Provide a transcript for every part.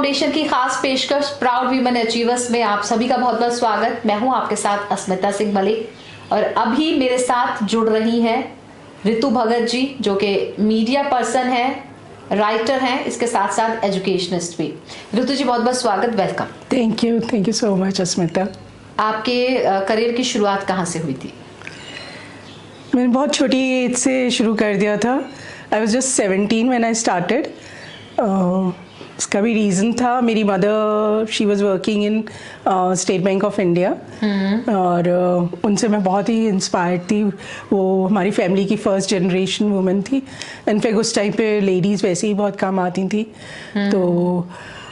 Foundation की खास पेशकश प्राउड वीमेन अचीवर्स में आप सभी का बहुत बहुत स्वागत। मैं हूं आपके साथ अस्मिता सिंह मलिक और अभी मेरे साथ जुड़ रही हैं रितु भगत जी, जो कि मीडिया पर्सन है, राइटर हैं, इसके साथ साथ एजुकेशनिस्ट भी। रितु जी बहुत बहुत स्वागत, welcome. Thank you so much Asmita. आपके करियर की शुरुआत कहाँ से हुई थी? मैंने बहुत छोटी एज से शुरू कर दिया था। I was just 17 when I started. उसका भी रीज़न था, मेरी mother she was working in state bank of India और उनसे मैं बहुत ही इंस्पायर्ड थी। वो हमारी फैमिली की फर्स्ट जनरेशन वुमेन थी। इनफैक्ट उस टाइम पे लेडीज़ वैसे ही बहुत कम आती थी। तो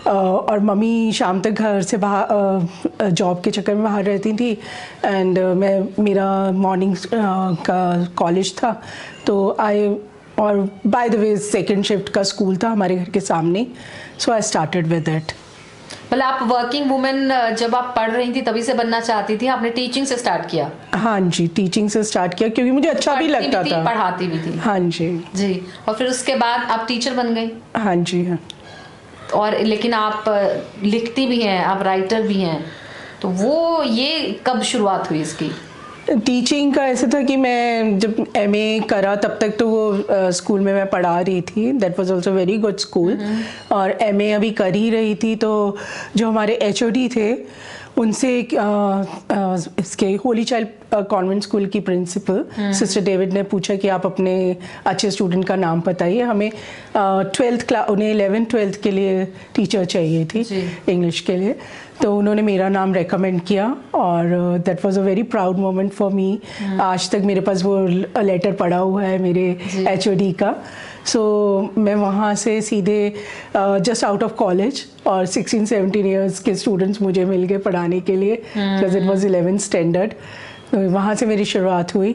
और मम्मी शाम तक घर से बाहर जॉब के चक्कर में बाहर रहती थी एंड मेरा मॉर्निंग का कॉलेज था। तो और by the way second shift का स्कूल था हमारे घर के सामने, सो आई स्टार्टेड विद इट। मतलब आप वर्किंग वुमेन जब आप पढ़ रही थी तभी से बनना चाहती थी, आपने टीचिंग से स्टार्ट किया? हाँ जी, टीचिंग से स्टार्ट किया क्योंकि मुझे अच्छा भी लगता था, पढ़ाती भी थी। हाँ जी जी। और फिर उसके बाद आप टीचर बन गई? हाँ जी हाँ। और लेकिन आप लिखती भी हैं, आप राइटर भी हैं, तो वो ये कब शुरुआत हुई इसकी? टीचिंग का ऐसा था कि मैं जब एमए करा तब तक तो वो स्कूल में मैं पढ़ा रही थी। That was also very good school. और एमए अभी कर ही रही थी तो जो हमारे एचओडी थे उनसे इसके होली चाइल्ड कॉन्वेंट स्कूल की प्रिंसिपल सिस्टर डेविड ने पूछा कि आप अपने अच्छे स्टूडेंट का नाम बताइए। हमें 12th क्लास, उन्हें 11th 12th के लिए टीचर चाहिए थी इंग्लिश के लिए। तो उन्होंने मेरा नाम रेकमेंड किया और that was a very proud moment for me. आज तक मेरे पास वो लेटर पड़ा हुआ है मेरे एचओडी का। सो मैं वहाँ से सीधे जस्ट आउट ऑफ कॉलेज और 16-17 ईयर्स के स्टूडेंट्स मुझे मिल गए पढ़ाने के लिए, because it was 11th standard. वहाँ से मेरी शुरुआत हुई।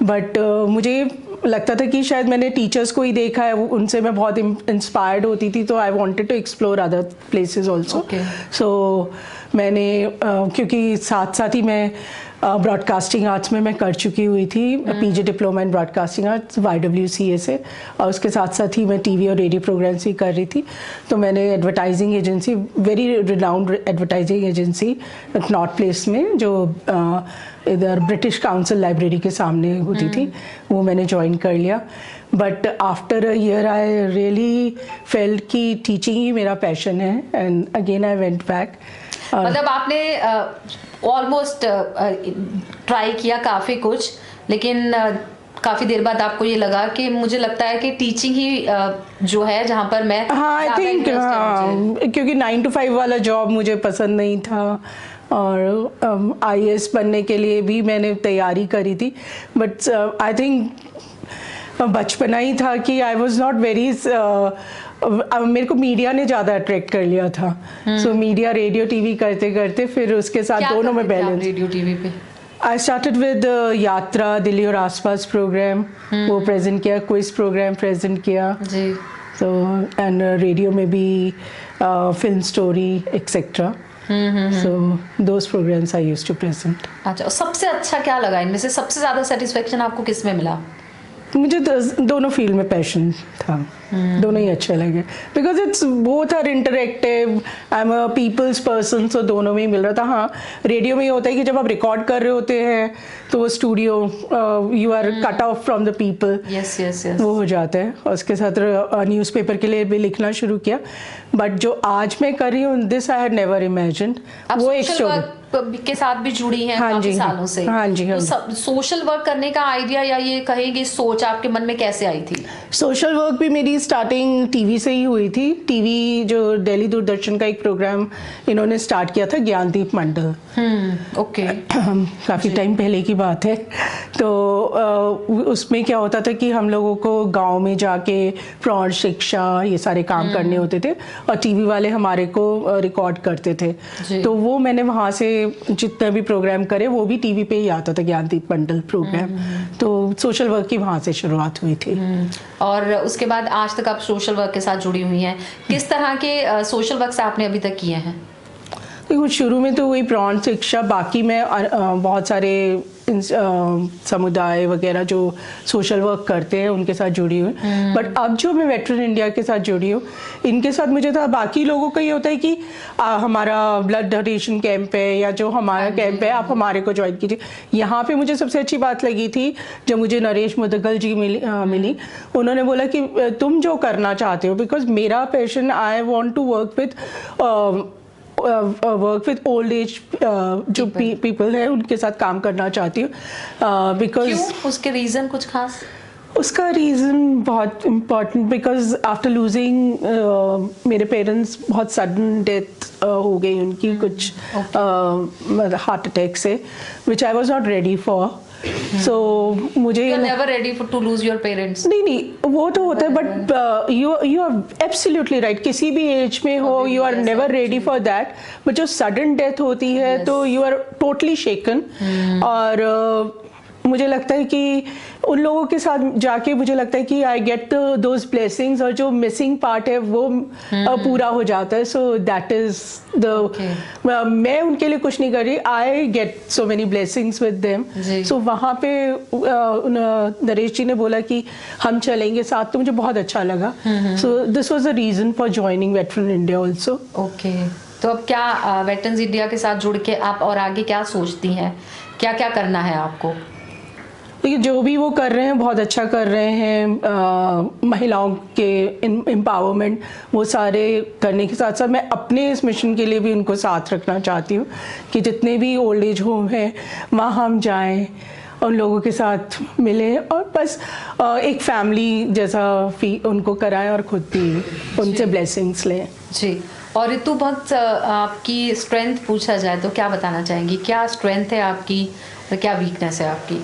बट मुझे लगता था कि शायद मैंने टीचर्स को ही देखा है, उनसे मैं बहुत इंस्पायर्ड होती थी, तो I wanted to explore other places also. So मैंने क्योंकि साथ साथ ही मैं ब्रॉडकास्टिंग आर्ट्स में मैं कर चुकी हुई थी, PG diploma in broadcasting arts YWCA से, और उसके साथ साथ ही मैं टीवी और रेडियो प्रोग्राम्स भी कर रही थी। तो मैंने advertising agency, very renowned advertising agency north place में, जो इधर ब्रिटिश काउंसिल लाइब्रेरी के सामने होती थी, वो मैंने ज्वाइन कर लिया। But after a year I really felt कि टीचिंग ही मेरा पैशन है and again I went back. मतलब आपने ऑलमोस्ट ट्राई किया काफ़ी कुछ, लेकिन काफ़ी देर बाद आपको ये लगा कि मुझे लगता है कि टीचिंग ही जो है जहाँ पर मैं, हाँ आई थिंक, क्योंकि 9 to 5 वाला जॉब मुझे पसंद नहीं था और IAS बनने के लिए भी मैंने तैयारी करी थी। बट आई थिंक बचपना ही था कि आई वॉज नॉट वेरी, मेरे को मीडिया ने ज़्यादा अट्रैक्ट कर लिया था। सो मीडिया, रेडियो टीवी करते करते फिर उसके साथ दोनों में बैलेंस। रेडियो टीवी पे आई स्टार्टेड विद यात्रा, दिल्ली और आसपास प्रोग्राम वो प्रेजेंट किया, क्विज प्रोग्राम प्रेजेंट किया जी। तो एंड रेडियो में भी film story etcetera. So those programs I used to present. अच्छा, सबसे अच्छा क्या लगा इनमें से? सबसे ज़्यादा सेटिस्फेक्शन आपको किस में मिला? मुझे दोनों फील्ड में पैशन था, दोनों ही अच्छे लगे, because it's both are interactive. I am a people's person, so दोनों में ही मिल रहा था। हाँ, रेडियो में ये होता है कि जब आप रिकॉर्ड कर रहे होते हैं तो वो studio, you are cut off from the people, वो हो जाता है। और उसके साथ न्यूज़पेपर के लिए भी लिखना शुरू किया। बट जो आज मैं कर रही हूँ, this I had never imagined. वो एक स्टोरी के साथ भी जुड़ी हैं काफी सालों से। हाँ जी, हाँ। तो सोशल वर्क करने का आइडिया या ये कहेंगे सोच आपके मन में कैसे आई थी? सोशल वर्क भी मेरी स्टार्टिंग टीवी से ही हुई थी। टीवी जो दिल्ली दूरदर्शन का एक प्रोग्राम इन्होंने स्टार्ट किया था, ज्ञानदीप मंडल। ओके। काफ़ी टाइम पहले की बात है। तो उसमें क्या होता था कि हम लोगों को गांव में जाके प्रौढ़ शिक्षा ये सारे काम करने होते थे और टीवी वाले हमारे को रिकॉर्ड करते थे। तो वो मैंने वहाँ से जितने भी प्रोग्राम करे वो भी टीवी पे ही आता था, ज्ञानदीप मंडल प्रोग्राम। तो सोशल वर्क की वहाँ से शुरुआत हुई थी। और उसके बाद आज तक आप सोशल वर्क के साथ जुड़ी हुई हैं। किस तरह के सोशल वर्क आपने अभी तक किए हैं? देखो, शुरू में तो वही प्रौढ़ शिक्षा, बाकी मैं बहुत सारे समुदाय वगैरह जो सोशल वर्क करते हैं उनके साथ जुड़ी हूँ, बट अब जो मैं वेटरन इंडिया के साथ जुड़ी हूँ, इनके साथ मुझे था, बाकी लोगों का ये होता है कि हमारा ब्लड डोनेशन कैंप है या जो हमारा कैंप है आप हमारे को ज्वाइन कीजिए। यहाँ पे मुझे सबसे अच्छी बात लगी थी जब मुझे नरेश मुदगल जी मिली, उन्होंने बोला कि तुम जो करना चाहते हो, बिकॉज मेरा passion, I want to work with old age जो पीपल है उनके साथ काम करना चाहती हूँ, बिकॉज उसके रीजन कुछ खास? उसका रीज़न बहुत इम्पॉर्टेंट, बिकॉज आफ्टर लूजिंग मेरे पेरेंट्स बहुत सडन डेथ हो गई उनकी, कुछ हार्ट अटैक से, which I was not ready for. So मुझे never ready to lose your parents. नहीं, वो तो होता है, but you are absolutely right, किसी भी एज में हो you are never ready for that, but जो सडन डेथ होती है तो यू आर टोटली शेकन। और मुझे लगता है कि उन लोगों के साथ जाके मुझे लगता है कि आई गेट दोज ब्लेसिंग्स, और जो मिसिंग पार्ट है वो पूरा हो जाता है। सो दैट इज द, मैं उनके लिए कुछ नहीं कर रही, I get so many blessings with them. So वहाँ पे नरेश जी ने बोला कि हम चलेंगे साथ, तो मुझे बहुत अच्छा लगा। So this was the reason for joining Veteran India also. Okay, तो अब क्या वेटरन्स इंडिया के साथ जुड़ के आप और आगे क्या सोचती हैं, क्या क्या करना है आपको? देखिए, जो भी वो कर रहे हैं बहुत अच्छा कर रहे हैं, महिलाओं के एम्पावरमेंट वो सारे करने के साथ साथ मैं अपने इस मिशन के लिए भी उनको साथ रखना चाहती हूँ कि जितने भी ओल्ड एज होम हैं वहाँ हम जाएं, उन लोगों के साथ मिलें और बस एक फैमिली जैसा उनको कराएं और खुद भी उनसे ब्लेसिंग्स लें। जी। और ऋतु भक्त, आपकी स्ट्रेंथ पूछा जाए तो क्या बताना चाहेंगी? क्या स्ट्रेंथ है आपकी और क्या वीकनेस है आपकी?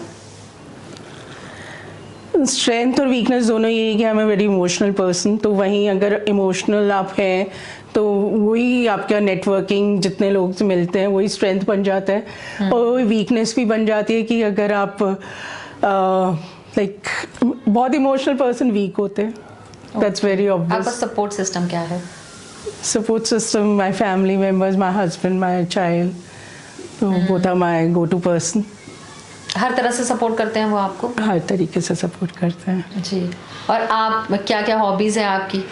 स्ट्रेंथ और वीकनेस दोनों ये है कि I am a very emotional person, तो वहीं अगर इमोशनल आप हैं तो वही आपका नेटवर्किंग जितने लोग से मिलते हैं वही स्ट्रेंथ बन जाता है, और वही वीकनेस भी बन जाती है कि अगर आप लाइक बहुत इमोशनल पर्सन वीक होते हैं, दैट्स वेरी ऑब्वियस। आपका सपोर्ट सिस्टम क्या है? Support system, my family members, my husband, my child, तो both are my go to person. हर तरह से सपोर्ट करते हैं वो आपको? हर तरीके से सपोर्ट करते हैं जी। और आप क्या क्या हॉबीज है आपकी?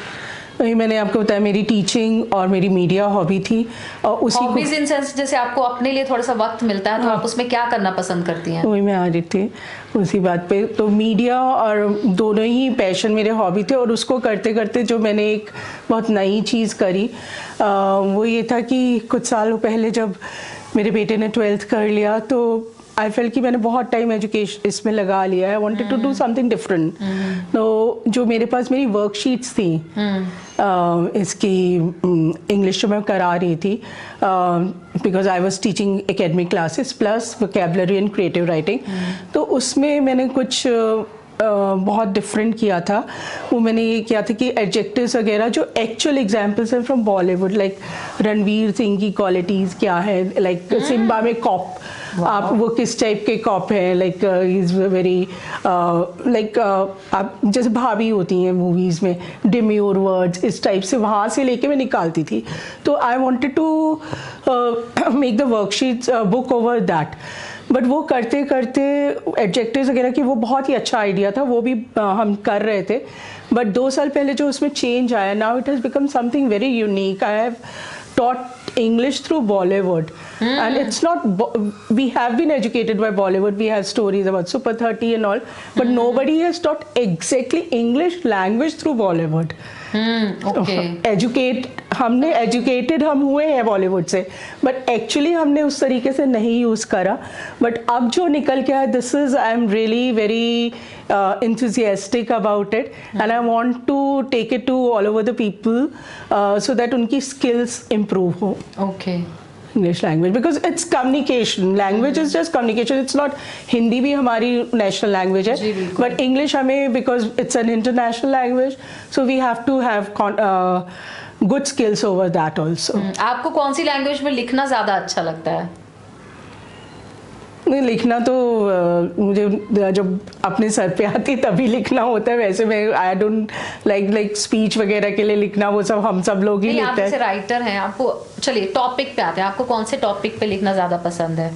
वही मैंने आपको बताया, मेरी टीचिंग और मेरी मीडिया हॉबी थी, और उसी हॉबीज इन सेंस जैसे आपको अपने लिए थोड़ा सा वक्त मिलता है तो आप उसमें क्या करना पसंद करती हैं? वही मैं आ रही थी उसी बात पे, तो मीडिया और दोनों ही पैशन मेरे हॉबी थे, और उसको करते करते जो मैंने एक बहुत नई चीज़ करी वो ये था कि कुछ सालों पहले जब मेरे बेटे ने 12th कर लिया तो आई फेल्ट कि मैंने बहुत टाइम एजुकेशन इसमें लगा लिया है, I wanted to do something different. तो जो मेरे पास मेरी वर्कशीट्स थी इसकी इंग्लिश जो मैं करा रही थी, because I was teaching academic classes plus vocabulary and creative writing, तो उसमें मैंने कुछ बहुत डिफरेंट किया था। वो मैंने ये किया था कि एडजेक्टिव्स वगैरह जो एक्चुअल एग्जांपल्स हैं फ्रॉम बॉलीवुड, लाइक रणवीर सिंह की क्वालिटीज़ क्या है, लाइक सिम्बा में कॉप, आप वो किस टाइप के कॉप है, लाइक इज़ वेरी लाइक आप जैसे भाभी होती हैं मूवीज़ में, डिम्योर वर्ड्स, इस टाइप से वहाँ से लेके मैं निकालती थी। तो I wanted to make the worksheets book over that, but वो करते करते एडजेक्टिव्स वगैरह की वो बहुत ही अच्छा आइडिया था, वो भी हम कर रहे थे, बट 2 साल पहले जो उसमें चेंज आया, now it has become something very unique. I have taught English through Bollywood, and it's not we have been educated by Bollywood, we have stories about Super 30 and all, but nobody has taught exactly English language through Bollywood. Okay. हमने educated हम हुए हैं बॉलीवुड से, but actually हमने उस तरीके से नहीं यूज़ करा, बट अब जो निकल के आया, this is I am really very enthusiastic about it, and I want to take it to all over the people so that उनकी skills improve हो. Okay. English language, because it's communication, language is just communication, it's not, Hindi भी हमारी national language है, but English हमें, because it's an international language, so we have to have good skills over that also. आपको कौन सी language में लिखना ज़्यादा अच्छा लगता है? नहीं, लिखना तो मुझे जब अपने सर पे आती तभी लिखना होता है, वैसे मैं आई डोंट लाइक स्पीच वगैरह के लिए लिखना, वो सब हम सब लोग ही लिखते हैं। आप राइटर हैं, आपको चलिए टॉपिक पे आते हैं, आपको कौन से टॉपिक पे लिखना ज़्यादा पसंद है?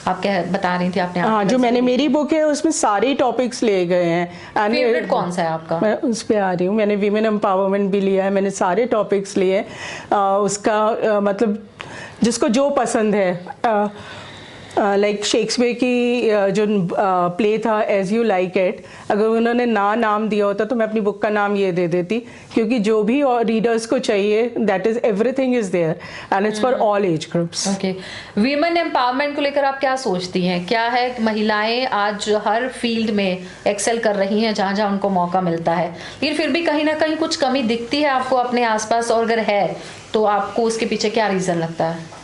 आप क्या बता रही थी आपने? हाँ, जो मैंने मेरी बुक है उसमें सारे टॉपिक्स ले गए हैं। फेवरेट कौन सा है आपका? मैं उस पे आ रही हूँ। मैंने विमेन एम्पावरमेंट भी लिया है, मैंने सारे टॉपिक्स लिए हैं। उसका मतलब जिसको जो पसंद है, लाइक शेक्सपियर की जो प्ले था एज यू लाइक इट, अगर उन्होंने नाम दिया होता तो मैं अपनी बुक का नाम ये दे देती, क्योंकि जो भी रीडर्स को चाहिए that is everything is there and it's for all age groups. Okay, women empowerment को लेकर आप क्या सोचती हैं? क्या है महिलाएं आज हर फील्ड में एक्सेल कर रही हैं जहां जहां उनको मौका मिलता है, लेकिन फिर भी कहीं ना कहीं कुछ कमी दिखती है आपको अपने आसपास, और अगर है तो आपको उसके पीछे क्या रीजन लगता है?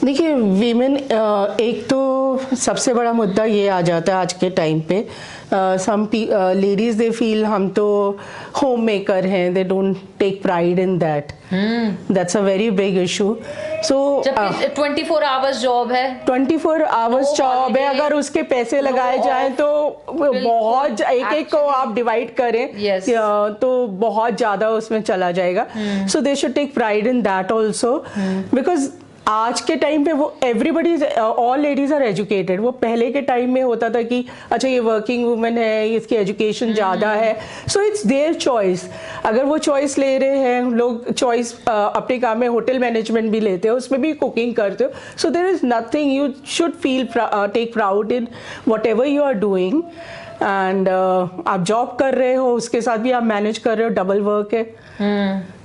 देखिए, वीमेन, एक तो सबसे बड़ा मुद्दा ये आ जाता है आज के टाइम पे, सम लेडीज दे फील हम तो होम मेकर हैं, they don't take pride in that, that's a very big issue. So 24 hours job है, 24 आवर्स जॉब है, अगर उसके पैसे लगाए जाएं तो बहुत, एक को आप डिवाइड करें तो बहुत ज्यादा उसमें चला जाएगा। So they should take pride in that also, because आज के टाइम पे वो everybody, all ladies are educated. वो पहले के टाइम में होता था कि अच्छा ये वर्किंग वुमेन है, इसकी एजुकेशन ज़्यादा है, सो इट्स देयर चॉइस। अगर वो चॉइस ले रहे हैं, लोग चॉइस अपने काम में होटल मैनेजमेंट भी लेते हो, उसमें भी कुकिंग करते हो, so there is nothing, you should feel take proud in whatever you are doing. And आप जॉब कर रहे हो, उसके साथ भी आप मैनेज कर रहे हो, डबल वर्क है,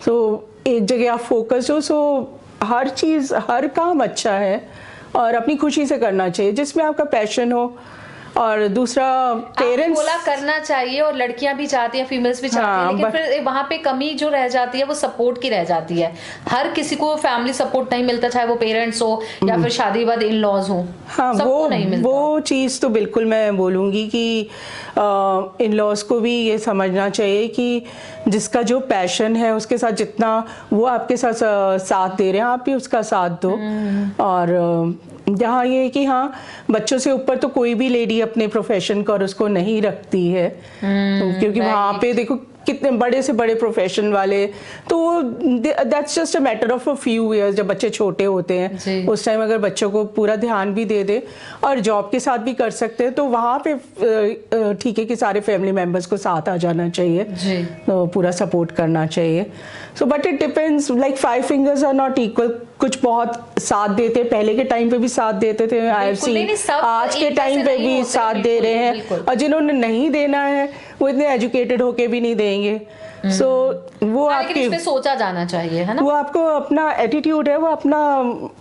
सो एक जगह आप फोकस हो। सो हर चीज़, हर काम अच्छा है और अपनी खुशी से करना चाहिए, जिसमें आपका पैशन हो। और दूसरा, पेरेंट्स बोला करना चाहिए, और लड़कियां भी चाहती हैं, फीमेल्स भी चाहती हैं, लेकिन फिर वहां पे कमी जो रह जाती है वो सपोर्ट की रह जाती है। हर किसी को फैमिली सपोर्ट नहीं मिलता, चाहे वो पेरेंट्स हो या फिर शादी के बाद इन लॉज हो। हाँ, वो नहीं मिलता। वो चीज़ तो बिल्कुल मैं बोलूँगी कि इन लॉज को भी ये समझना चाहिए कि जिसका जो पैशन है उसके साथ जितना वो आपके साथ दे रहे हैं, आप भी उसका साथ दो। और जहाँ ये है कि हाँ, बच्चों से ऊपर तो कोई भी लेडी अपने प्रोफेशन का और उसको नहीं रखती है, क्योंकि वहाँ पे देखो कितने बड़े से बड़े प्रोफेशन वाले, तो that's just a matter of a few years. जब बच्चे छोटे होते हैं उस टाइम अगर बच्चों को पूरा ध्यान भी दे दे और जॉब के साथ भी कर सकते हैं, तो वहाँ पे ठीक है कि सारे फैमिली मेम्बर्स को साथ आ जाना चाहिए, तो पूरा सपोर्ट करना चाहिए। So but it depends, like 5 fingers are not equal. कुछ बहुत साथ देते, पहले के टाइम पे भी साथ देते थे, आई हैव सीन, आज के टाइम पे भी साथ दे रहे हैं, और जिन्होंने नहीं देना है वो इतने एजुकेटेड होके भी नहीं देंगे। सो वो आपके इसमें सोचा जाना चाहिए, है ना? वो आपको अपना एटीट्यूड है, वो अपना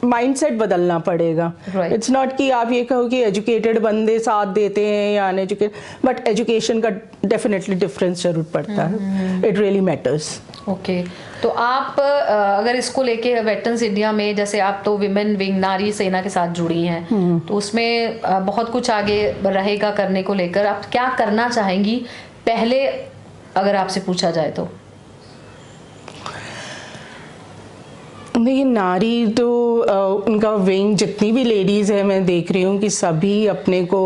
माइंडसेट बदलना पड़ेगा। इट्स नॉट कि आप ये कहो कि एजुकेटेड बंदे साथ देते हैं या अनएजुकेटेड, बट एजुकेशन का डेफिनेटली डिफरेंस जरूर पड़ता है, इट रियली मैटर्स। ओके, तो आप अगर इसको लेके वेटरन्स इंडिया में, जैसे आप तो विमेन विंग नारी सेना के साथ जुड़ी हैं, तो उसमें बहुत कुछ आगे रहेगा करने को लेकर, आप क्या करना चाहेंगी पहले, अगर आपसे पूछा जाए तो? देखिए, नारी तो उनका विंग, जितनी भी लेडीज़ है मैं देख रही हूँ कि सभी अपने को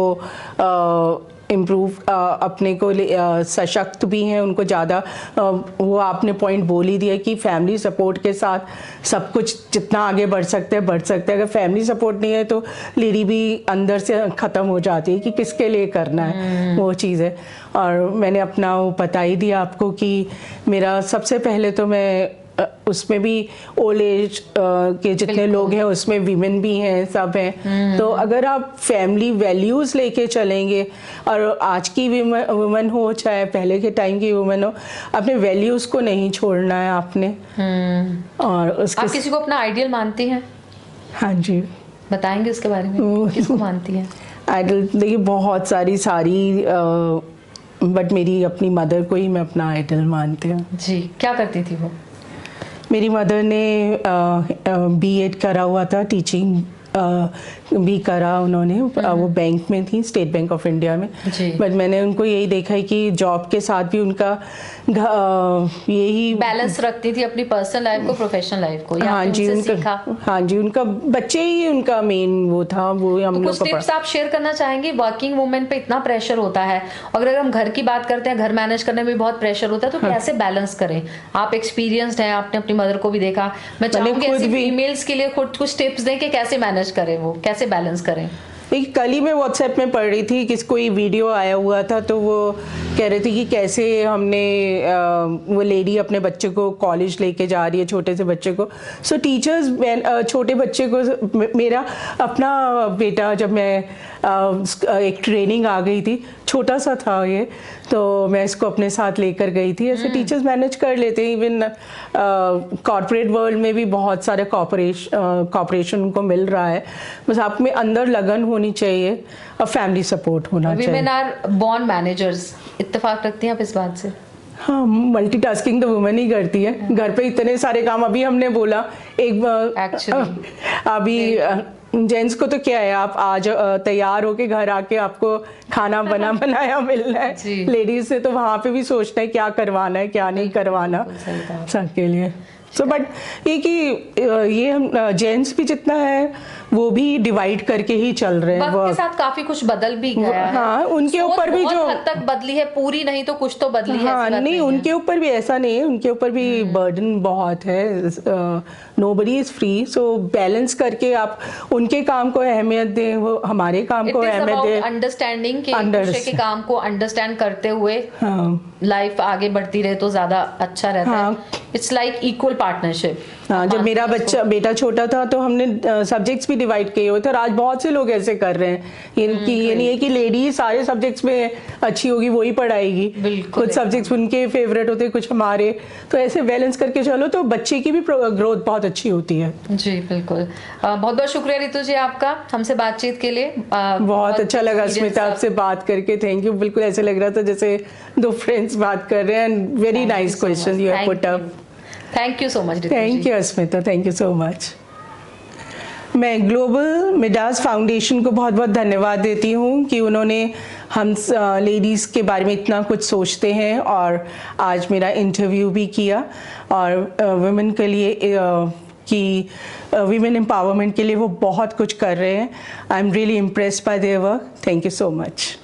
इम्प्रूव, अपने को सशक्त भी हैं, उनको ज़्यादा वो आपने पॉइंट बोल ही दिया कि फैमिली सपोर्ट के साथ सब कुछ जितना आगे बढ़ सकते हैं बढ़ सकते हैं। अगर फैमिली सपोर्ट नहीं है तो लेडी भी अंदर से ख़त्म हो जाती है कि किसके लिए करना है, वो चीज़ है। और मैंने अपना वो बता ही दिया आपको कि मेरा सबसे पहले तो मैं उसमें भी ओल्ड एज के जितने लोग हैं उसमें विमेन भी हैं, सब हैं। तो अगर आप फैमिली वैल्यूज़ लेके चलेंगे, और आज की वुमेन हो चाहे पहले के टाइम की वुमेन हो, अपने वैल्यूज़ को नहीं छोड़ना है आपने। और उसके आप किसी को अपना आइडियल मानती हैं? हाँ जी, बताएंगे उसके बारे में, किसको मानती हैं? आइडल देखिए बहुत सारी बट मेरी अपनी मदर को ही मैं अपना आइडल मानती हूँ। जी, क्या करती थी वो? मेरी मदर ने बीएड करा हुआ था, टीचिंग भी करा उन्होंने, वो बैंक में थी, स्टेट बैंक ऑफ इंडिया में। बट मैंने उनको यही देखा है कि जॉब के साथ भी उनका यही बैलेंस रखती थी अपनी पर्सनल लाइफ को प्रोफेशनल लाइफ को। हाँ जी, उनका बच्चे ही उनका मेन वो था, वो हम लोग। कुछ टिप्स आप शेयर करना चाहेंगे? वर्किंग वुमेन पे इतना प्रेशर होता है, अगर हम घर की बात करते हैं, घर मैनेज करने में बहुत प्रेशर होता है, तो कैसे बैलेंस करें? आप एक्सपीरियंस्ड हैं, आपने अपनी मदर को भी देखा, मैं चाहूंगी ऐसी फीमेल्स के लिए कुछ टिप्स दें कि कैसे मैनेज मैनेज करें, वो कैसे बैलेंस करें? एक कल ही मैं व्हाट्सएप में पढ़ रही थी कि कोई वीडियो आया हुआ था, तो वो कह रही थी कि कैसे हमने वो लेडी अपने बच्चे को कॉलेज लेके जा रही है, छोटे से बच्चे को। सो टीचर्स छोटे बच्चे को, मेरा अपना बेटा जब मैं एक ट्रेनिंग आ गई थी, छोटा सा था ये, तो मैं इसको अपने साथ लेकर गई थी। ऐसे टीचर्स मैनेज कर लेते हैं। इवन कॉर्पोरेट वर्ल्ड में भी बहुत सारे कॉपरेशन उनको मिल रहा है, बस आप में अंदर लगन होनी चाहिए और फैमिली सपोर्ट होना चाहिए। विमेन आर बॉर्न मैनेजर्स, इत्तेफाक रखती हैं आप इस बात से? हाँ, मल्टीटास्किंग तो वुमेन ही करती है। घर पे इतने सारे काम, अभी हमने बोला अभी जेंट्स को तो क्या है, आप आज तैयार होके घर आके आपको खाना बनाया मिल रहा है। लेडीज से तो वहाँ पे भी सोचना है क्या करवाना है क्या नहीं करवाना सबके लिए। सो बट ये कि ये हम जेंट्स भी जितना है वो भी डिवाइड करके ही चल रहे हैं। वक्त के साथ काफी कुछ बदल भी गया है। हाँ, उनके ऊपर भी जो हद तक बदली है, पूरी नहीं तो कुछ तो बदली है। हाँ, नहीं, उनके ऊपर भी ऐसा नहीं है, उनके ऊपर भी बर्डन बहुत है। Nobody is free, so balance करके आप उनके काम को अहमियत दें, वो हमारे काम को अहमियत दें। अंडरस्टैंडिंग के दूसरे के काम को अंडरस्टैंड करते हुए लाइफ आगे बढ़ती रहे तो ज्यादा अच्छा रहता है। It's like equal partnership. हाँ, जब मेरा बेटा छोटा था तो हमने सब्जेक्ट्स भी डिवाइड किए हुए थे, और आज बहुत से लोग ऐसे कर रहे हैं। ये नहीं है कि लेडी सारे सब्जेक्ट्स में अच्छी होगी, वही पढ़ाएगी। कुछ सब्जेक्ट्स उनके फेवरेट होते, कुछ हमारे, तो ऐसे बैलेंस करके चलो तो बच्चे की भी ग्रोथ बहुत अच्छी होती है। जी बिल्कुल। बहुत बहुत शुक्रिया रितु जी आपका हमसे बातचीत के लिए। बहुत अच्छा लगा स्मिता आपसे बात करके, थैंक यू। बिल्कुल ऐसे लग रहा था जैसे दो फ्रेंड्स बात कर रहे हैं। Very nice question you have put up. Thank you so much. Thank you Asmita, thank you so much. मैं ग्लोबल मिडास फाउंडेशन को बहुत बहुत धन्यवाद देती हूँ कि उन्होंने हम लेडीज़ के बारे में इतना कुछ सोचते हैं और आज मेरा इंटरव्यू भी किया, और वुमेन के लिए कि वीमेन एम्पावरमेंट के लिए वो बहुत कुछ कर रहे हैं। I am really impressed by their work. Thank you so much.